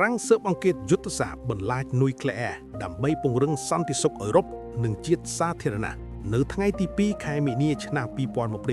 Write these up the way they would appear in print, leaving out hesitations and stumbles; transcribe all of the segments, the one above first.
រាំងស៊ើបអង្កេតយុទ្ធសាស្ត្របន្លាចនុយក្លេអ៊ែរដើម្បីពង្រឹងសន្តិសុខអឺរ៉ុបនិងជាតិសាធារណៈនៅថ្ងៃទី2ខែមីនាឆ្នាំ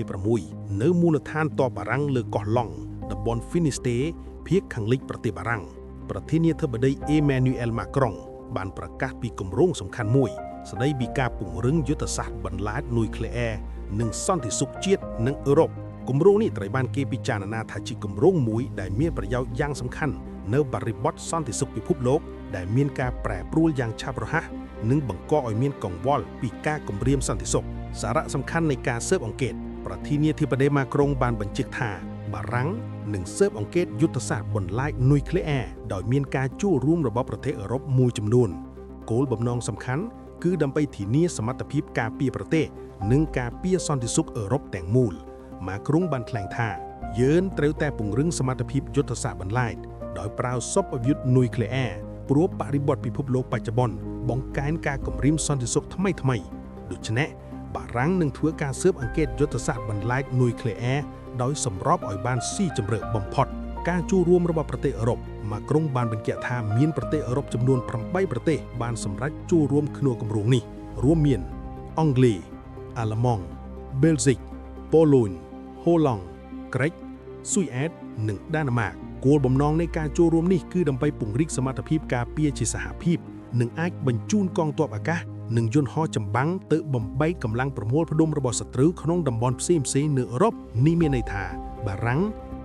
2026នៅមូលដ្ឋានទ័ពបារាំងលើកោះឡង់តំបន់ Finistère ភាគខាងលិចប្រទេសបារាំងប្រធានាធិបតី Emmanuel Macron បានប្រកាសពីគម្រោងសំខាន់មួយស្ដីពីការពង្រឹងយុទ្ធសាស្ត្របន្លាចនុយក្លេអ៊ែរនិងសន្តិសុខជាតិនៅអឺរ៉ុបគម្រោងនេះត្រូវបានគេពិចារណាថាជាគម្រោងមួយដែលមានប្រយោជន៍យ៉ាងសំខាន់នៅបរិបទសន្តិសុខពិភពលោកដែលមានការប្រែប្រួលយ៉ាងឆាប់រហ័សនិងបង្កឲ្យមានកង្វល់ពីការគំរាមសន្តិសុខសារៈសំខាន់នៃការស៊ើបអង្កេតប្រធានាធិបតីម៉ាក្រុងបានបញ្ជាក់ថាបារាំងនឹងស៊ើបអង្កេតយុទ្ធសាស្ត្របន្លាចនុយក្លេអ៊ែរដោយមានការចូលរួមរបស់ប្រទេសអឺរ៉ុបមួយចំនួនគោលបំណងសំខាន់គឺដើម្បីធានាសមត្ថភាពការពារប្រទេសនិងការពារសន្តិសុខអឺរ៉ុបទាំងមូលម៉ាក្រុងបានថ្លែងថាយើងត្រូវតែពង្រឹងសមត្ថភាពយុទ្ធសាស្ត្របន្លាចដោយប្រើសពយុទ្ធនុយក្លេអ៊ែរព្រោះបរិបទពិភពលោកបច្ចុប្បន្នបង្កើនការគំរាមសន្តិសុខថ្មីៗដូច្នេះបារាំងនឹងធ្វើការស៊ើបអង្កេតយុទ្ធសាស្ត្របន្លាចនុយក្លេអ៊ែរដោយសម្របឲ្យបានស៊ីជម្រៅបំផុតការចូលរួមរបស់ប្រទេសអឺរ៉ុបម៉ាក្រុងបានបញ្ជាក់ថាមានប្រទេសអឺរ៉ុបចំនួន8ប្រទេសបានសម្រេចចូលរួមក្នុងគម្រោងនេះរួមមានអង់គ្លេសអាល្លឺម៉ង់បែលហ្សិកប៉ូឡូញហូឡង់ក្រិចស៊ុយអែតនិងដាណឺម៉ាកគោលបំណងនៃការចូលរួមនេះគឺដើម្បីពង្រីកសមត្ថភាពការពារជាសហភាពនិងអាចបញ្ជូនកងទ័ពអាកាសនិងយន្តហោះចម្បាំងទៅបំបែកកម្លាំងប្រមូលផ្ដុំរបស់សត្រូវក្នុងតំបន់ផ្សេងៗនៅអឺរ៉ុបនេះមានន័យថាបារាំង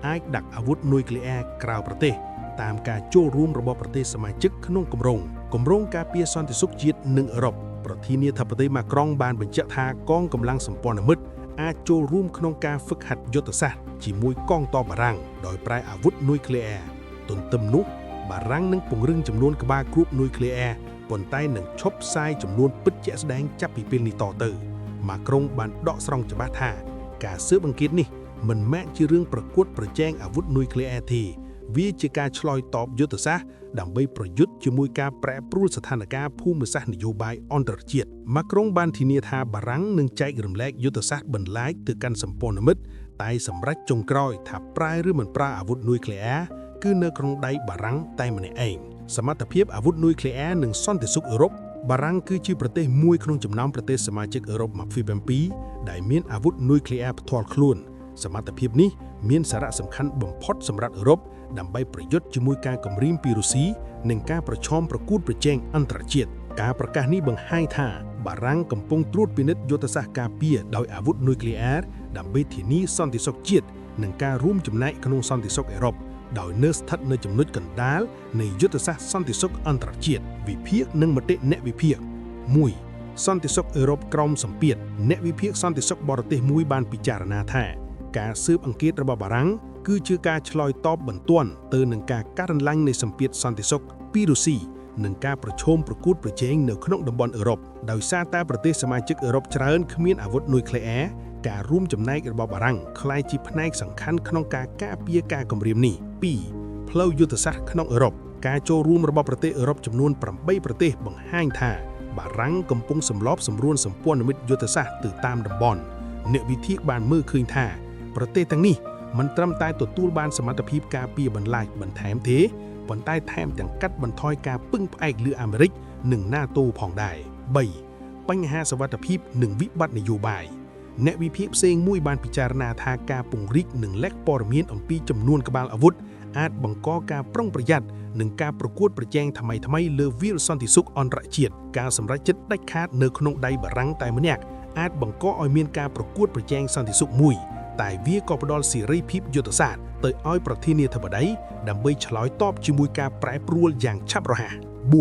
អាចដាក់អាវុធនុយក្លេអ៊ែរក្រៅប្រទេសតាមការចូលរួមរបស់ប្រទេសសមាជិកក្នុងគម្រោងការពារសន្តិសុខជាតិនិងអឺរ៉ុបប្រធានាធិបតីម៉ាក្រុងបានបញ្ជាក់ថាកងកម្លាំងសម្ព័ន្ធមិត្តអាចចូលរួមក្នុងការហ្វឹកហាត់យុទ្ធសាស្ត្រជាមួយកងទ័ពបារាំងដោយប្រើអាវុធនុយក្លេអ៊ែរទន្ទឹមនោះបារាំងនឹងពង្រឹងចំនួនក្បាលគ្រួបនុយក្លេអ៊ែរប៉ុន្តែនឹងឈប់ផ្សាយចំនួនពិតជាក់ស្ដែងចាប់ពីពេលនេះតទៅម៉ាក្រុងបានដកស្រង់ច្បាស់ថាការស៊ើបអង្កេតនេះមិនមែនជារឿងប្រកួតប្រជែងអាវុធនុយក្លេអ៊ែរទេវាជាការឆ្លើយតបយុទ្ធសាស្ត្រដើម្បីប្រយុទ្ធជាមួយការប្រែប្រួលស្ថានភាពភូមិសាស្ត្រនយោបាយអន្តរជាតិម៉ាក្រុងបានធានាថាបារាំងនឹងចែករំលែកយុទ្ធសាស្ត្របន្លាចទៅកាន់សម្ព័ន្ធមិត្តតែសម្រាប់ចុងក្រោយថាប្រើឬមិនប្រើអាវុធនុយក្លេអ៊ែរគឺនៅក្នុងដៃបារាំងតែម្នាក់ឯងសមត្ថភាពអាវុធនុយក្លេអ៊ែរនិងសន្តិសុខអឺរ៉ុបបារាំងគឺជាប្រទេសមួយក្នុងចំណោមប្រទេសសមាជិកអឺរ៉ុប27ដែលមានអាវុធនុយក្លេអ៊ែរផ្ទាល់ខ្លួនសមត្ថភាពនេះមានសារៈសំខាន់បំផុតសម្រាប់អឺរ៉ុបដើម្បីប្រយុទ្ធជាមួយការគំរាមពីរុស្ស៊ីនិងការប្រឈមប្រកួតប្រជែងអន្តរជាតិការប្រកាសនេះបង្ហាញថាបារាំងកំពុងត្រួតពិនិត្យយុទ្ធសាស្ត្រការពារដោយអាវុធនុយក្លេអ៊ែរដើម្បីធានាសន្តិសុខជាតិនិងការរួមចំណែកក្នុងសន្តិសុខអឺរ៉ុបដោយនៅស្ថិតនៅចំណុចកណ្ដាលនៃយុទ្ធសាស្ត្រសន្តិសុខអន្តរជាតិវិភាគនិងមតិអ្នកវិភាគ 1. សន្តិសុខអឺរ៉ុបក្រោមសម្ពាធអ្នកវិភាគសន្តិសុខបរទេសមួយបានពិចារណាថាការស៊ើបអង្កេតរបស់បារាំងគឺជាការឆ្លើយតបបន្ទាន់ទៅនឹងការកាត់បន្លាញនៃសម្ពាធសន្តិសុខពីរុស្ស៊ីនិងការប្រឈមប្រកួតប្រជែងនៅក្នុងតំបន់អឺរ៉ុបដោយសារតែប្រទេសសមាជិកអឺរ៉ុបច្រើនគ្មានអាវុធនុយក្លេអ៊ែរការរួមចំណែករបស់បារាំងក្លាយជាផ្នែកសំខាន់ក្នុងការការពារការគំរាមនេះ 2. ផ្លូវយុទ្ធសាស្ត្រក្នុងអឺរ៉ុបការចូលរួមរបស់ប្រទេសអឺរ៉ុបចំនួន8ប្រទេសបង្ហាញថាបារាំងកំពុងសម្របសម្រួលសម្ព័ន្ធមិត្តយុទ្ធសាស្ត្រទៅតាមតំបន់អ្នកវិភាគបានមើលឃើញថាប្រទេសទាំងនេះមិនត្រឹមតែទទួលបានសមត្ថភាពការពារបន្លាចបន្ថែមទេប៉ុន្តែថែមទាំងកាត់បន្ថយការពឹងផ្អែកលើអាមេរិកនិង NATO ផងដែរ 3. បញ្ហាសុវត្ថិភាពនិងវិបត្តិនយោបាយអ្នកវិភាគផ្សេងមួយបានពិចារណាថាការពង្រីកនិងលេខព័ត៌មានអំពីចំនួនក្បាលអាវុធអាចបង្កការប្រុងប្រយ័ត្ននិងការប្រកួតប្រជែងថ្មីៗលើវាលសន្តិសុខអន្តរជាតិការសម្រេចចិត្តដាច់ខាតនៅក្នុងដៃបារាំងតែម្នាក់អាចបង្កឲ្យមានការប្រកួតប្រជែងសន្តិសុខមួយតែវាក៏ផ្ដល់សេរីភាពយុទ្ធសាស្ត្រទៅឲ្យប្រធានាធិបតីដើម្បីឆ្លើយតបជាមួយការប្រែប្រួលយ៉ាងឆាប់រហ័ស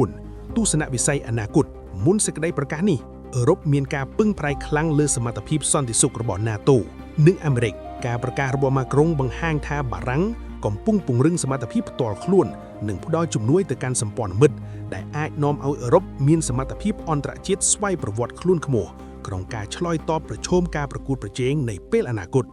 4. ទស្សនវិស័យអនាគតមុនសេចក្តីប្រកាសនេះអឺរ៉ុបមានការពឹងផ្អែកខ្លាំងលើសមត្ថភាពសន្តិសុខរបស់ NATO និងអាមេរិកការប្រកាសរបស់ម៉ាក្រុងបង្ហាញថាបារាំងកំពុងពង្រឹងសមត្ថភាពផ្ទាល់ខ្លួននិងផ្ដល់ជំនួយទៅកាន់សម្ព័ន្ធមិត្តដែលអាចនាំឲ្យអឺរ៉ុបមានសមត្ថភាពអន្តរជាតិស្វ័យប្រវត្តិខ្លួនខ្ពស់ក្នុងការឆ្លើយតបប្រឈមការប្រកួតប្រជែងនៃពេលអនាគត